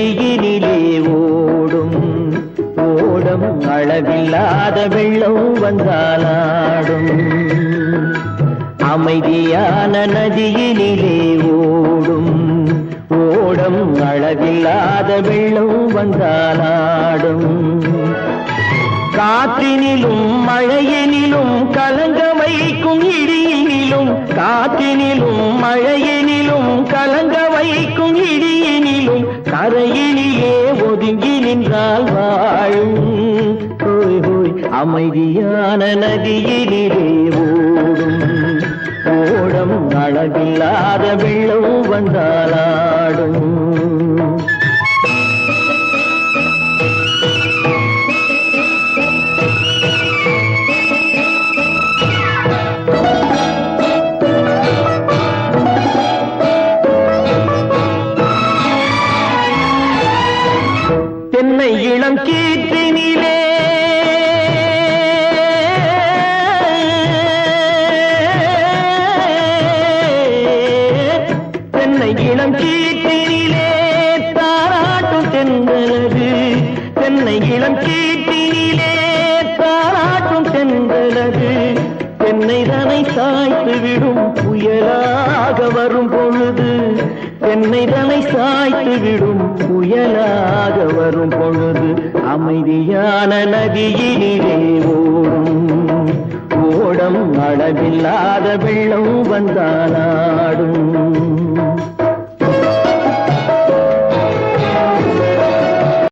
நதியினிலே ஓடும் ஓடம் அளவில்லாத வெள்ளம் வந்தாலாடும் அமைதியான நதியினிலே ஓடும் ஓடம் அளவில்லாத வெள்ளம் வந்தாலாடும் காற்றினிலும் மழையினிலும் கலங்க வைக்கும் இடியினிலும் காற்றினிலும் மழையினிலும் கலங்க வைக்கும் இடியினிலும் கரையினிலே ஒதுங்கி நின்றால் வாழும் ஹோய் ஹோய் அமைதியான நதியினிலே ஓடும் ஓடம் அளவில்லாத வெள்ளம் வந்தாலாடும் தென்னை இளம் கீற்றினிலே தென்னை இளம் கீற்றினிலே தாராட்டும் தென்றலது தென்னை இளம் கீற்றினிலே தாராட்டும் தென்றலது தென்னை தனை சாய்த்து விடும் புயலாக வரும் பொழுது தென்னை தனை சாய்த்து விடும் புயலாக வரும் பொழுது அமைதியான நதியினிலே ஓடும் ஓடம் அளவில்லாத வெள்ளம் வந்தாலாடும்